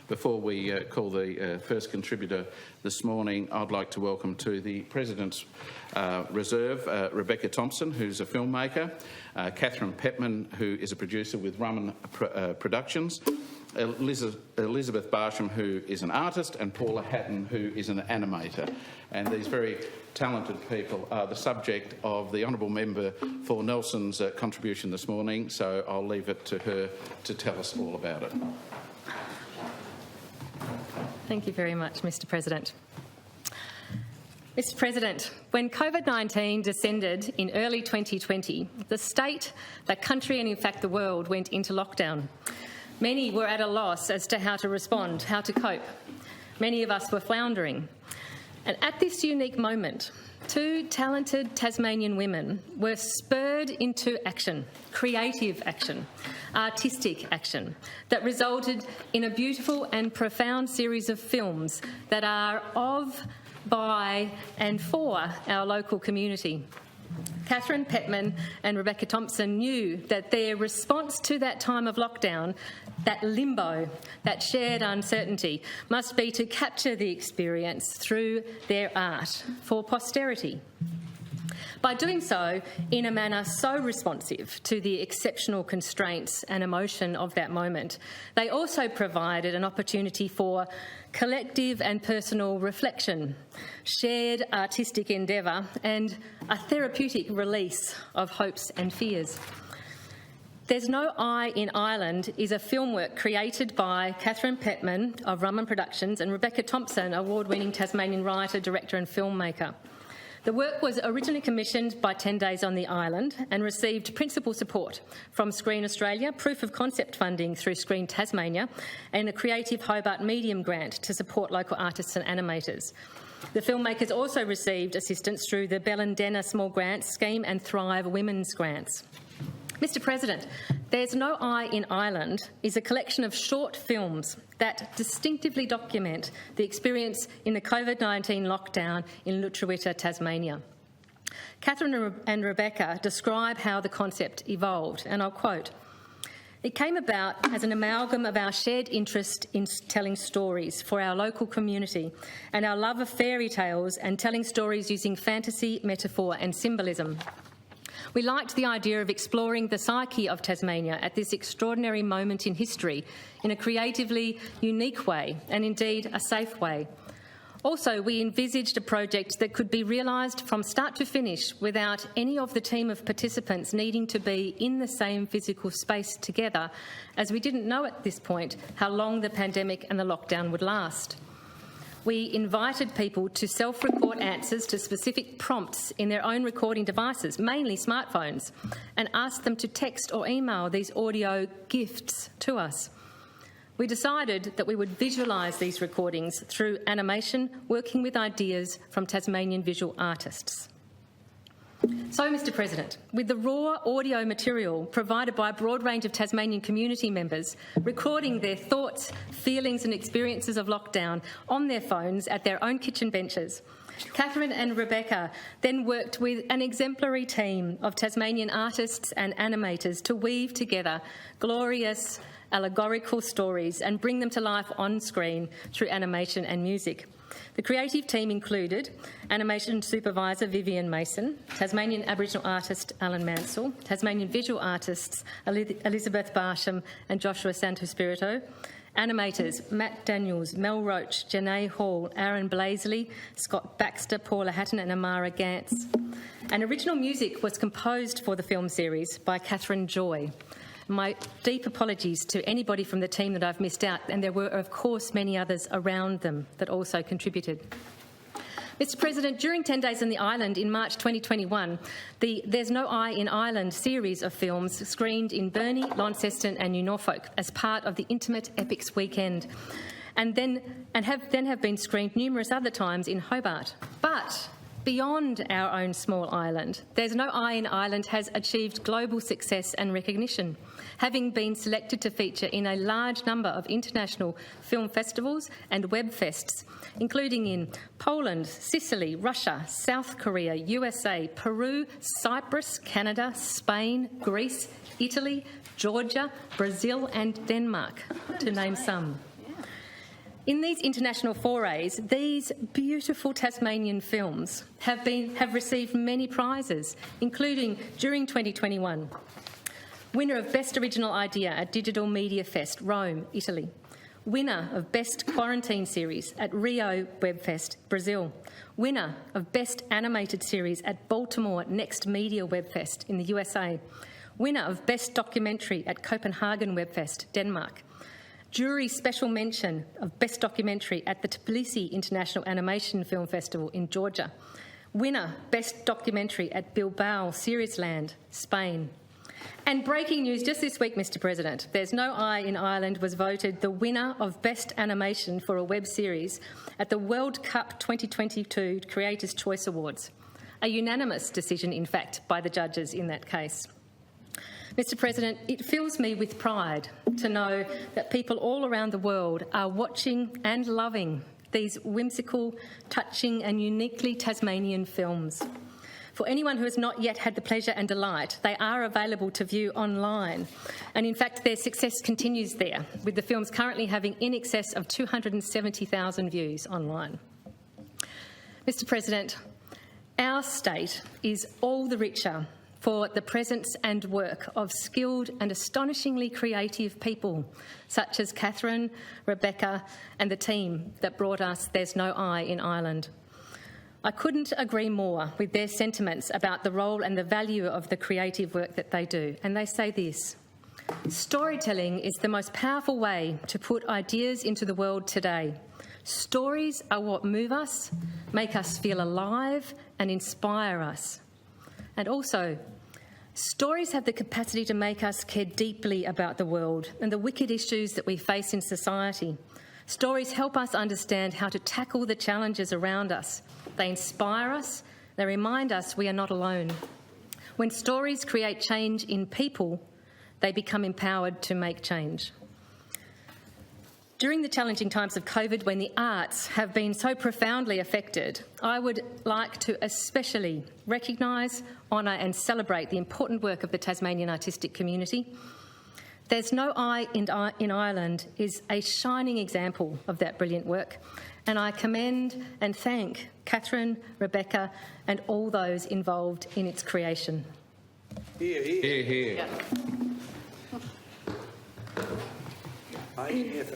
Before we call the first contributor this morning, I'd like to welcome to the President's Reserve Rebecca Thompson, who's a filmmaker, Catherine Petman, who is a producer with Rumman Productions, Elizabeth Barsham, who is an artist, and Paula Hatton, who is an animator. And these very talented people are the subject of the Honourable Member for Nelson's contribution this morning, so I'll leave it to her to tell us all about it. Thank you very much, Mr President. Mr President, when COVID-19 descended in early 2020, the state, the country and in fact the world went into lockdown. Many were at a loss as to how to respond, how to cope. Many of us were floundering. And at this unique moment, two talented Tasmanian women were spurred into action, creative action, artistic action, that resulted in a beautiful and profound series of films that are of, by and for our local community. Catherine Petman and Rebecca Thompson knew that their response to that time of lockdown, that limbo, that shared uncertainty, must be to capture the experience through their art for posterity. By doing so in a manner so responsive to the exceptional constraints and emotion of that moment, they also provided an opportunity for collective and personal reflection, shared artistic endeavour and a therapeutic release of hopes and fears. There's No I in Ireland is a film work created by Catherine Petman of Rumman Productions and Rebecca Thompson, award-winning Tasmanian writer, director and filmmaker. The work was originally commissioned by 10 Days on the Island and received principal support from Screen Australia, proof of concept funding through Screen Tasmania and a Creative Hobart Medium grant to support local artists and animators. The filmmakers also received assistance through the Bellendena Small Grants Scheme and Thrive Women's Grants. Mr President, There's No I in Ireland is a collection of short films that distinctively document the experience in the COVID-19 lockdown in Lutruwita, Tasmania. Catherine and Rebecca describe how the concept evolved, and I'll quote, "It came about as an amalgam of our shared interest in telling stories for our local community and our love of fairy tales and telling stories using fantasy, metaphor and symbolism. We liked the idea of exploring the psyche of Tasmania at this extraordinary moment in history in a creatively unique way and indeed a safe way. Also, we envisaged a project that could be realised from start to finish without any of the team of participants needing to be in the same physical space together, as we didn't know at this point how long the pandemic and the lockdown would last. We invited people to self-record answers to specific prompts in their own recording devices, mainly smartphones, and asked them to text or email these audio gifts to us. We decided that we would visualise these recordings through animation, working with ideas from Tasmanian visual artists. So, Mr President, with the raw audio material provided by a broad range of Tasmanian community members, recording their thoughts, feelings and experiences of lockdown on their phones at their own kitchen benches, Catherine and Rebecca then worked with an exemplary team of Tasmanian artists and animators to weave together glorious, allegorical stories and bring them to life on screen through animation and music. The creative team included animation supervisor Vivian Mason, Tasmanian Aboriginal artist Alan Mansell, Tasmanian visual artists Elizabeth Barsham and Joshua Santospirito, animators Matt Daniels, Mel Roach, Janae Hall, Aaron Blaisley, Scott Baxter, Paula Hatton and Amara Gantz. And original music was composed for the film series by Catherine Joy. My deep apologies to anybody from the team that I've missed out, and there were, of course, many others around them that also contributed. Mr President, during 10 Days on the Island in March 2021, the There's No I in Ireland series of films screened in Burnie, Launceston and New Norfolk as part of the Intimate Epics Weekend, and have been screened numerous other times in Hobart. But beyond our own small island, There's No I in Ireland has achieved global success and recognition, having been selected to feature in a large number of international film festivals and web fests, including in Poland, Sicily, Russia, South Korea, USA, Peru, Cyprus, Canada, Spain, Greece, Italy, Georgia, Brazil and Denmark, to name some. In these international forays, these beautiful Tasmanian films have received many prizes, including during 2021, winner of Best Original Idea at Digital Media Fest, Rome, Italy, winner of Best Quarantine Series at Rio Webfest, Brazil, winner of Best Animated Series at Baltimore Next Media Webfest in the USA, winner of Best Documentary at Copenhagen Webfest, Denmark, jury special mention of Best Documentary at the Tbilisi International Animation Film Festival in Georgia, winner Best Documentary at Bilbao Seriesland, Spain. And breaking news just this week, Mr President, There's No I in Ireland was voted the winner of Best Animation for a Web Series at the World Cup 2022 Creators' Choice Awards. A unanimous decision, in fact, by the judges in that case. Mr President, it fills me with pride to know that people all around the world are watching and loving these whimsical, touching and uniquely Tasmanian films. For anyone who has not yet had the pleasure and delight, they are available to view online. And in fact, their success continues there, with the films currently having in excess of 270,000 views online. Mr President, our state is all the richer for the presence and work of skilled and astonishingly creative people, such as Catherine, Rebecca and the team that brought us There's No I in Ireland. I couldn't agree more with their sentiments about the role and the value of the creative work that they do. And they say this: storytelling is the most powerful way to put ideas into the world today. Stories are what move us, make us feel alive and inspire us. And also, stories have the capacity to make us care deeply about the world and the wicked issues that we face in society. Stories help us understand how to tackle the challenges around us. They inspire us, they remind us we are not alone. When stories create change in people, they become empowered to make change. During the challenging times of COVID, when the arts have been so profoundly affected, I would like to especially recognise, honour and celebrate the important work of the Tasmanian artistic community. There's No I in Ireland is a shining example of that brilliant work, and I commend and thank Catherine, Rebecca and all those involved in its creation. Hear, hear. Hear, hear. Yeah. I hear.